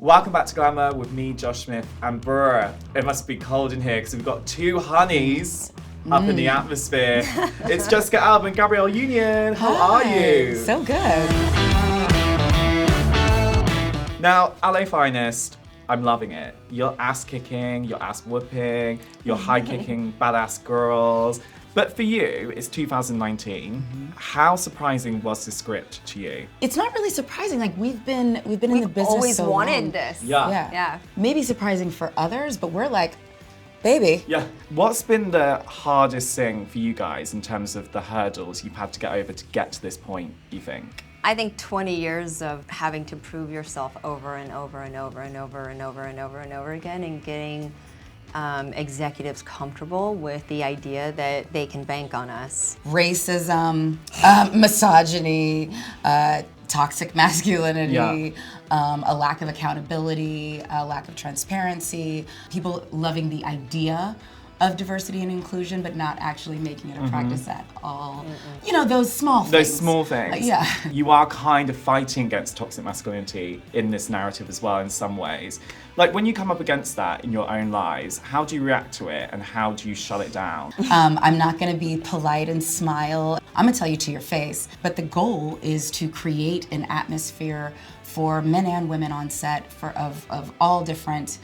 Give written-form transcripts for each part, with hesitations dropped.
Welcome back to Glamour with me, Josh Smith, and brr, it must be cold in here because we've got two honeys up in the atmosphere. It's Jessica, Alba and Gabrielle Union. How are you? So good. Now, LA Finest, I'm loving it. You're ass kicking, you're ass whooping, you're high kicking badass girls. But for you, it's 2019. How surprising was the script to you? It's not really surprising. Like we've been in the business always so wanted long. this. Yeah. Maybe surprising for others, but we're like, baby. Yeah. What's been the hardest thing for you guys in terms of the hurdles you've had to get over to get to this point, you think? I think 20 years of having to prove yourself over and over and over and over and over and over and over again, and getting executives comfortable with the idea that they can bank on us. Racism, misogyny, toxic masculinity, a lack of accountability, a lack of transparency, people loving the idea of diversity and inclusion, but not actually making it a practice at all. You know, those small things. Those small things. Yeah. You are kind of fighting against toxic masculinity in this narrative as well in some ways. Like when you come up against that in your own lives, how do you react to it and how do you shut it down? I'm not gonna be polite and smile. I'm gonna tell you to your face, but the goal is to create an atmosphere for men and women on set of all different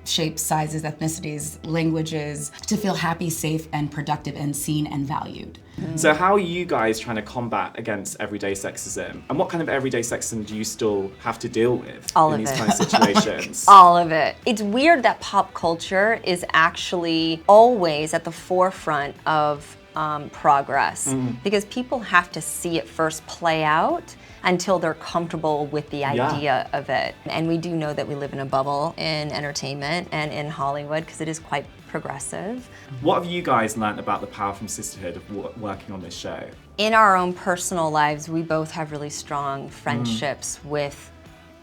shapes, sizes, ethnicities, languages, to feel happy, safe, and productive, and seen and valued. So how are you guys trying to combat against everyday sexism? And what kind of everyday sexism do you still have to deal with All in of these it. kind of situations? All of it. It's weird that pop culture is actually always at the forefront of progress, because people have to see it first play out until they're comfortable with the idea of it. And we do know that we live in a bubble in entertainment and in Hollywood because it is quite progressive. What have you guys learned about the power from sisterhood of working on this show? In our own personal lives, we both have really strong friendships with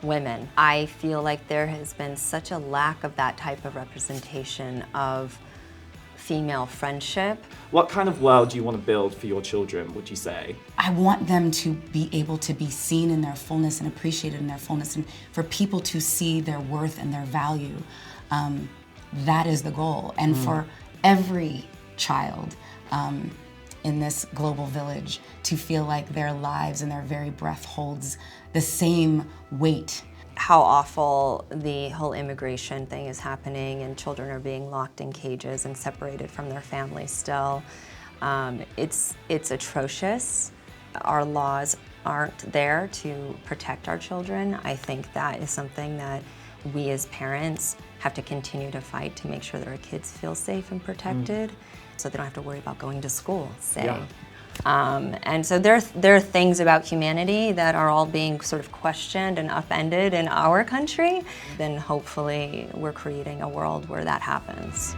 women. I feel like there has been such a lack of that type of representation of female friendship. What kind of world do you want to build for your children, would you say? I want them to be able to be seen in their fullness and appreciated in their fullness, and for people to see their worth and their value. That is the goal. And for every child in this global village to feel like their lives and their very breath holds the same weight. How awful the whole immigration thing is happening, and children are being locked in cages and separated from their families still. It's atrocious. Our laws aren't there to protect our children. I think that is something that we as parents have to continue to fight to make sure that our kids feel safe and protected, so they don't have to worry about going to school, say. Yeah. And so there are things about humanity that are all being sort of questioned and upended in our country. Then hopefully we're creating a world where that happens.